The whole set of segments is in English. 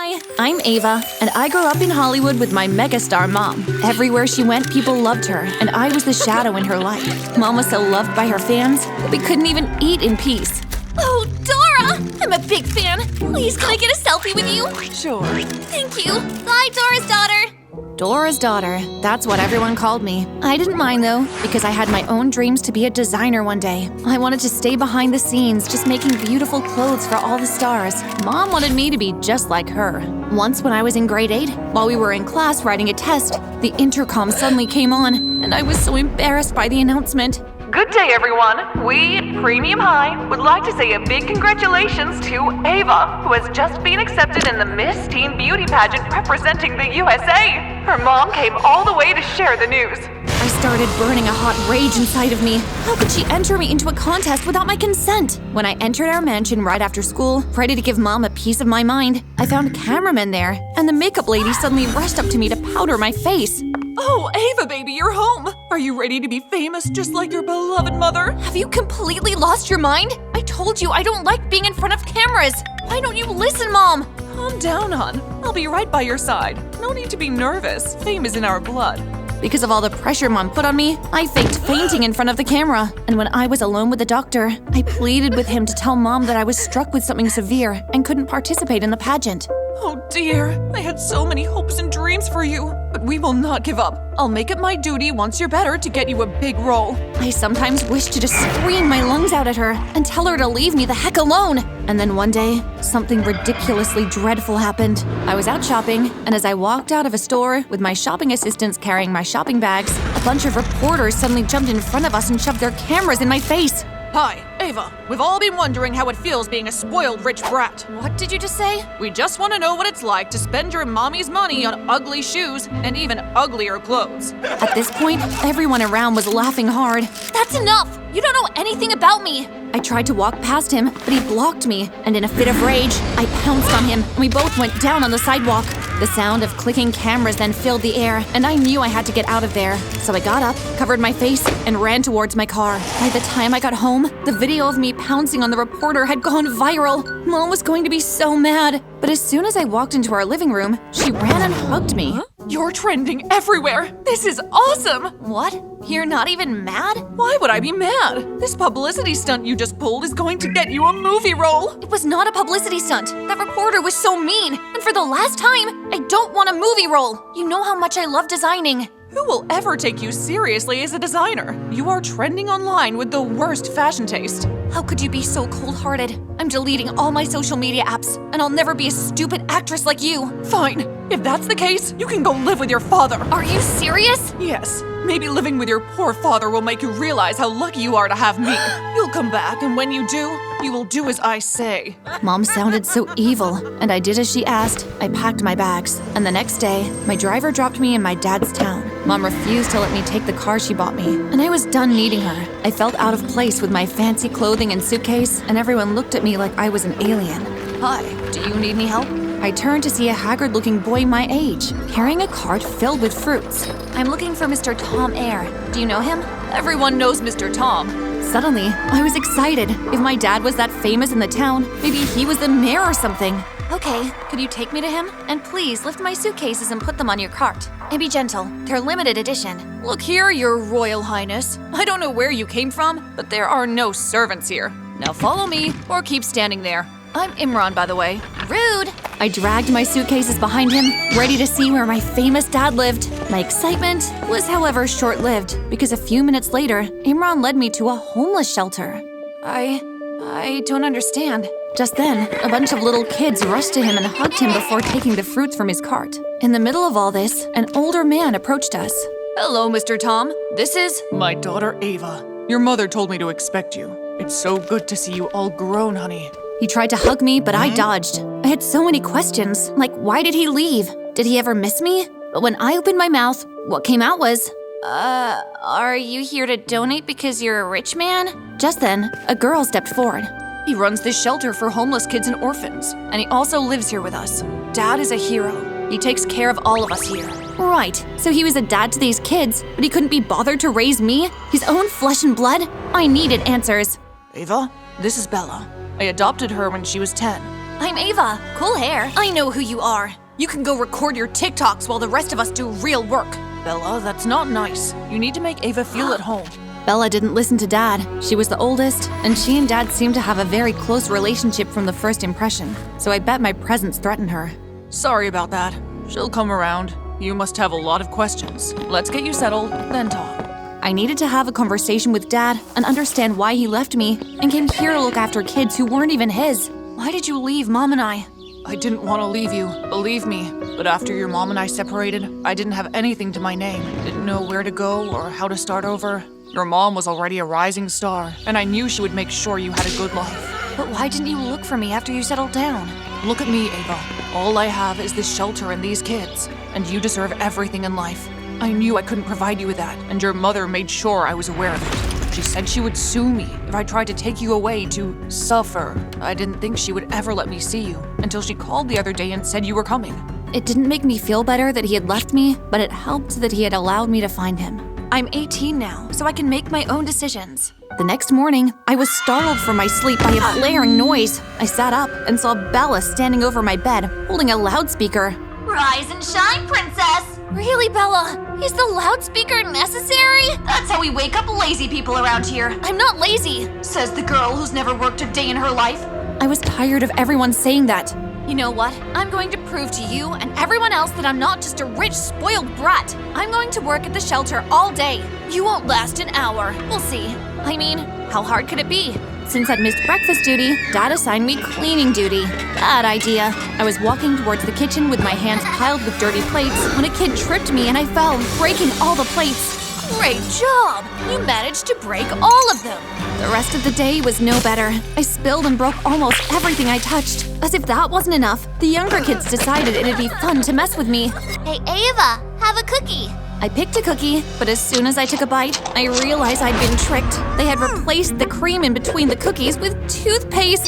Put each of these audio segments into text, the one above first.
Hi, I'm Ava, and I grew up in Hollywood with my megastar mom. Everywhere she went, people loved her, and I was the shadow in her life. Mom was so loved by her fans that we couldn't even eat in peace. Oh, Dora! I'm a big fan. Please, can I get a selfie with you? Sure. Thank you. Bye, Dora's daughter. Dora's daughter, that's what everyone called me. I didn't mind though, because I had my own dreams to be a designer one day. I wanted to stay behind the scenes, just making beautiful clothes for all the stars. Mom wanted me to be just like her. Once when I was in grade 8, while we were in class writing a test, the intercom suddenly came on, and I was so embarrassed by the announcement. Good day, everyone. We at Premium High would like to say a big congratulations to Ava, who has just been accepted in the Miss Teen Beauty pageant representing the USA. Her mom came all the way to share the news. I started burning a hot rage inside of me. How could she enter me into a contest without my consent? When I entered our mansion right after school, ready to give Mom a piece of my mind, I found cameramen there, and the makeup lady suddenly rushed up to me to powder my face. Oh, Ava, baby, you're home. Are you ready to be famous just like your beloved mother? Have you completely lost your mind? I told you I don't like being in front of cameras. Why don't you listen, Mom? Calm down, hon. I'll be right by your side. No need to be nervous. Fame is in our blood. Because of all the pressure Mom put on me, I faked fainting in front of the camera. And when I was alone with the doctor, I pleaded with him to tell Mom that I was struck with something severe and couldn't participate in the pageant. Oh dear, I had so many hopes and dreams for you, but we will not give up. I'll make it my duty once you're better to get you a big role. I sometimes wish to just scream my lungs out at her and tell her to leave me the heck alone. And then one day, something ridiculously dreadful happened. I was out shopping, and as I walked out of a store with my shopping assistants carrying my shopping bags, a bunch of reporters suddenly jumped in front of us and shoved their cameras in my face. Hi, Ava. We've all been wondering how it feels being a spoiled rich brat. What did you just say? We just want to know what it's like to spend your mommy's money on ugly shoes and even uglier clothes. At this point, everyone around was laughing hard. That's enough! You don't know anything about me! I tried to walk past him, but he blocked me, and in a fit of rage, I pounced on him, and we both went down on the sidewalk. The sound of clicking cameras then filled the air, and I knew I had to get out of there. So I got up, covered my face, and ran towards my car. By the time I got home, the video of me pouncing on the reporter had gone viral. Mom was going to be so mad. But as soon as I walked into our living room, she ran and hugged me. Huh? You're trending everywhere! This is awesome! What? You're not even mad? Why would I be mad? This publicity stunt you just pulled is going to get you a movie role! It was not a publicity stunt. That reporter was so mean. And for the last time, I don't want a movie role. You know how much I love designing. Who will ever take you seriously as a designer? You are trending online with the worst fashion taste. How could you be so cold-hearted? I'm deleting all my social media apps, and I'll never be a stupid actress like you. Fine. If that's the case, you can go live with your father. Are you serious? Yes. Maybe living with your poor father will make you realize how lucky you are to have me. You'll come back, and when you do, you will do as I say. Mom sounded so evil, and I did as she asked. I packed my bags, and the next day, my driver dropped me in my dad's town. Mom refused to let me take the car she bought me, and I was done needing her. I felt out of place with my fancy clothing and suitcase, and everyone looked at me like I was an alien. Hi, do you need any help? I turned to see a haggard-looking boy my age, carrying a cart filled with fruits. I'm looking for Mr. Tom Air. Do you know him? Everyone knows Mr. Tom. Suddenly, I was excited. If my dad was that famous in the town, maybe he was the mayor or something. Okay, could you take me to him? And please lift my suitcases and put them on your cart. And be gentle, they're limited edition. Look here, your royal highness. I don't know where you came from, but there are no servants here. Now follow me, or keep standing there. I'm Imran, by the way. Rude! I dragged my suitcases behind him, ready to see where my famous dad lived. My excitement was, however, short-lived, because a few minutes later, Imran led me to a homeless shelter. I don't understand. Just then, a bunch of little kids rushed to him and hugged him before taking the fruits from his cart. In the middle of all this, an older man approached us. Hello, Mr. Tom. This is my daughter, Ava. Your mother told me to expect you. It's so good to see you all grown, honey. He tried to hug me, but I dodged. I had so many questions, like why did he leave? Did he ever miss me? But when I opened my mouth, what came out was, Are you here to donate because you're a rich man? Just then, a girl stepped forward. He runs this shelter for homeless kids and orphans, and he also lives here with us. Dad is a hero. He takes care of all of us here. Right, so he was a dad to these kids, but he couldn't be bothered to raise me? His own flesh and blood? I needed answers. Ava, this is Bella. I adopted her when she was 10. I'm Ava. Cool hair. I know who you are. You can go record your TikToks while the rest of us do real work. Bella, that's not nice. You need to make Ava feel at home. Bella didn't listen to Dad. She was the oldest, and she and Dad seemed to have a very close relationship from the first impression, so I bet my presence threatened her. Sorry about that. She'll come around. You must have a lot of questions. Let's get you settled, then talk. I needed to have a conversation with Dad and understand why he left me and came here to look after kids who weren't even his. Why did you leave Mom and I? I didn't want to leave you, believe me. But after your mom and I separated, I didn't have anything to my name. Didn't know where to go or how to start over. Your mom was already a rising star, and I knew she would make sure you had a good life. But why didn't you look for me after you settled down? Look at me, Ava. All I have is this shelter and these kids, and you deserve everything in life. I knew I couldn't provide you with that, and your mother made sure I was aware of it. She said she would sue me if I tried to take you away to suffer. I didn't think she would ever let me see you, until she called the other day and said you were coming. It didn't make me feel better that he had left me, but it helped that he had allowed me to find him. I'm 18 now, so I can make my own decisions. The next morning, I was startled from my sleep by a blaring noise. I sat up and saw Bella standing over my bed, holding a loudspeaker. Rise and shine, princess! Really, Bella? Is the loudspeaker necessary? That's how we wake up lazy people around here, I'm not lazy. says the girl who's never worked a day in her life. I was tired of everyone saying that. You know what? I'm going to prove to you and everyone else that I'm not just a rich, spoiled brat. I'm going to work at the shelter all day. You won't last an hour. We'll see. I mean, how hard could it be? Since I'd missed breakfast duty, Dad assigned me cleaning duty. Bad idea. I was walking towards the kitchen with my hands piled with dirty plates when a kid tripped me and I fell, breaking all the plates. Great job! You managed to break all of them. The rest of the day was no better. I spilled and broke almost everything I touched. As if that wasn't enough, the younger kids decided it'd be fun to mess with me. Hey, Ava, have a cookie. I picked a cookie, but as soon as I took a bite, I realized I'd been tricked. They had replaced the cream in between the cookies with toothpaste.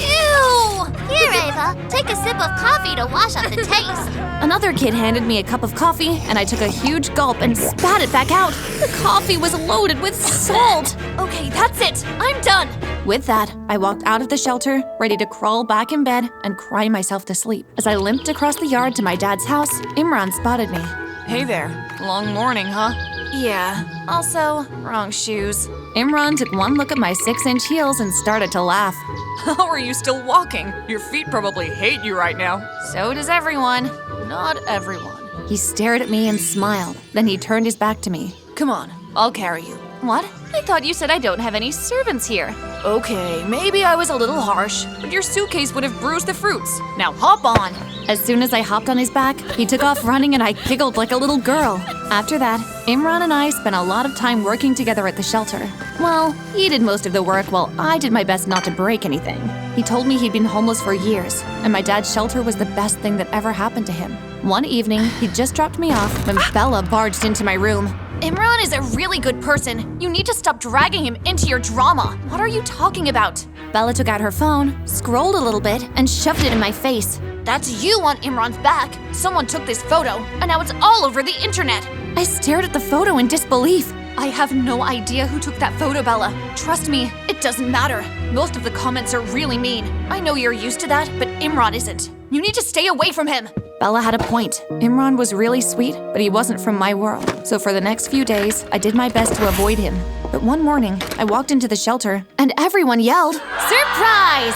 Ew! Here, Ava, take a sip of coffee to wash off the taste. Another kid handed me a cup of coffee, and I took a huge gulp and spat it back out. The coffee was loaded with salt. Okay, that's it. I'm done. With that, I walked out of the shelter, ready to crawl back in bed and cry myself to sleep. As I limped across the yard to my dad's house, Imran spotted me. Hey there. Long morning, huh? Yeah. Also, wrong shoes. Imran took one look at my 6-inch heels and started to laugh. How are you still walking? Your feet probably hate you right now. So does everyone. Not everyone. He stared at me and smiled. Then he turned his back to me. Come on, I'll carry you. What? I thought you said I don't have any servants here. Okay, maybe I was a little harsh, but your suitcase would have bruised the fruits. Now hop on. As soon as I hopped on his back, he took off running and I giggled like a little girl. After that, Imran and I spent a lot of time working together at the shelter. Well, he did most of the work while I did my best not to break anything. He told me he'd been homeless for years, and my dad's shelter was the best thing that ever happened to him. One evening, he just dropped me off when Bella barged into my room. Imran is a really good person. You need to stop dragging him into your drama. What are you talking about? Bella took out her phone, scrolled a little bit, and shoved it in my face. That's you on Imran's back. Someone took this photo, and now it's all over the internet. I stared at the photo in disbelief. I have no idea who took that photo, Bella. Trust me, it doesn't matter. Most of the comments are really mean. I know you're used to that, but Imran isn't. You need to stay away from him. Bella had a point. Imran was really sweet, but he wasn't from my world. So for the next few days, I did my best to avoid him. But one morning, I walked into the shelter, and everyone yelled, Surprise!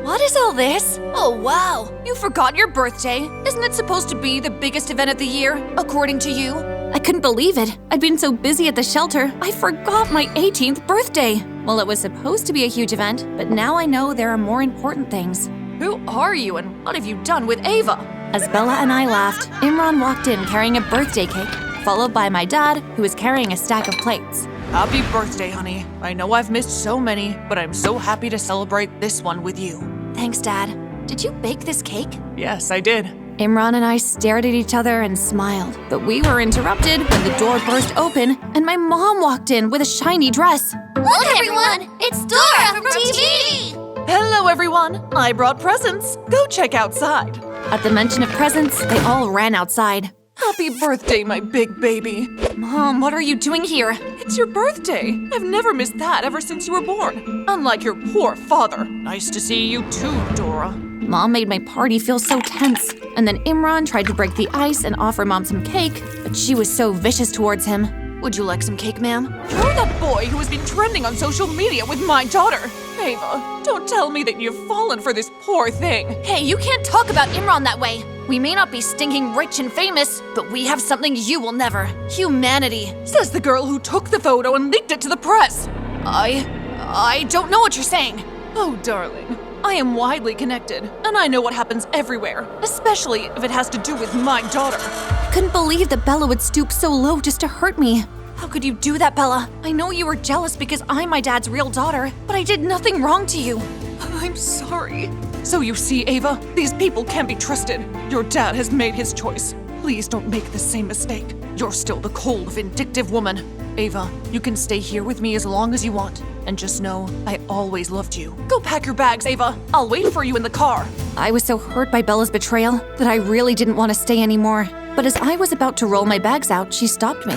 What is all this? Oh, wow. You forgot your birthday. Isn't it supposed to be the biggest event of the year, according to you? I couldn't believe it. I'd been so busy at the shelter, I forgot my 18th birthday. Well, it was supposed to be a huge event, but now I know there are more important things. Who are you and what have you done with Ava? As Bella and I laughed, Imran walked in carrying a birthday cake, followed by my dad, who was carrying a stack of plates. Happy birthday, honey. I know I've missed so many, but I'm so happy to celebrate this one with you. Thanks, Dad. Did you bake this cake? Yes, I did. Imran and I stared at each other and smiled, but we were interrupted when the door burst open and my mom walked in with a shiny dress. Look, everyone! It's Dora from TV! Hello, everyone. I brought presents. Go check outside. At the mention of presents, they all ran outside. Happy birthday, my big baby. Mom, what are you doing here? It's your birthday. I've never missed that ever since you were born. Unlike your poor father. Nice to see you too, Dora. Mom made my party feel so tense. And then Imran tried to break the ice and offer Mom some cake, but she was so vicious towards him. Would you like some cake, ma'am? You're that boy who has been trending on social media with my daughter. Ava, don't tell me that you've fallen for this poor thing. Hey, you can't talk about Imran that way. We may not be stinking rich and famous, but we have something you will never. Humanity. Says the girl who took the photo and leaked it to the press. I don't know what you're saying. Oh, darling. I am widely connected, and I know what happens everywhere, especially if it has to do with my daughter. I couldn't believe that Bella would stoop so low just to hurt me. How could you do that, Bella? I know you were jealous because I'm my dad's real daughter, but I did nothing wrong to you. I'm sorry. So you see, Ava, these people can't be trusted. Your dad has made his choice. Please don't make the same mistake. You're still the cold, vindictive woman. Ava, you can stay here with me as long as you want. And just know, I always loved you. Go pack your bags, Ava. I'll wait for you in the car. I was so hurt by Bella's betrayal that I really didn't want to stay anymore. But as I was about to roll my bags out, she stopped me.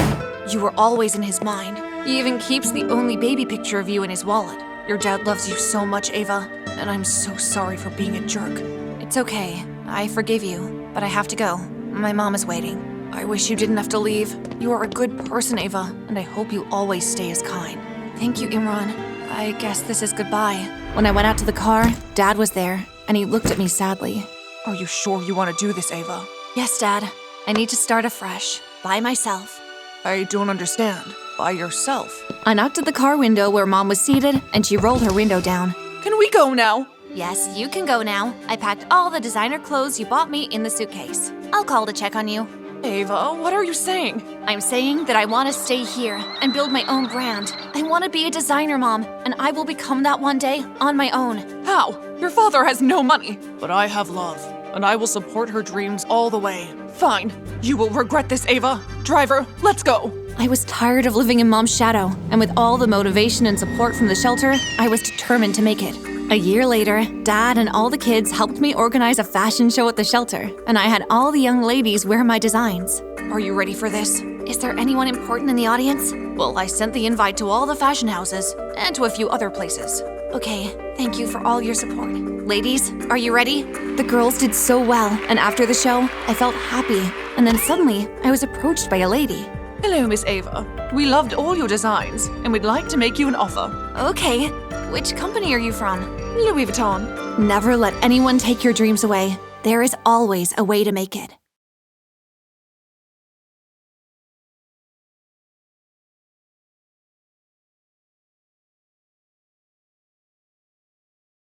You were always in his mind. He even keeps the only baby picture of you in his wallet. Your dad loves you so much, Ava. And I'm so sorry for being a jerk. It's okay. I forgive you. But I have to go. My mom is waiting. I wish you didn't have to leave. You are a good person, Ava, and I hope you always stay as kind. Thank you, Imran. I guess this is goodbye. When I went out to the car, Dad was there, and he looked at me sadly. Are you sure you want to do this, Ava? Yes, Dad. I need to start afresh. By myself. I don't understand. By yourself? I knocked at the car window where Mom was seated, and she rolled her window down. Can we go now? Yes, you can go now. I packed all the designer clothes you bought me in the suitcase. I'll call to check on you. Ava, what are you saying? I'm saying that I want to stay here and build my own brand. I want to be a designer mom, and I will become that one day on my own. How? Your father has no money. But I have love, and I will support her dreams all the way. Fine. You will regret this, Ava. Driver, let's go. I was tired of living in Mom's shadow, and with all the motivation and support from the shelter, I was determined to make it. A year later, Dad and all the kids helped me organize a fashion show at the shelter, and I had all the young ladies wear my designs. Are you ready for this? Is there anyone important in the audience? Well, I sent the invite to all the fashion houses and to a few other places. Okay, thank you for all your support. Ladies, are you ready? The girls did so well, and after the show, I felt happy. And then suddenly, I was approached by a lady. Hello, Miss Ava. We loved all your designs, and we'd like to make you an offer. Okay. Which company are you from? Louis Vuitton. Never let anyone take your dreams away. There is always a way to make it.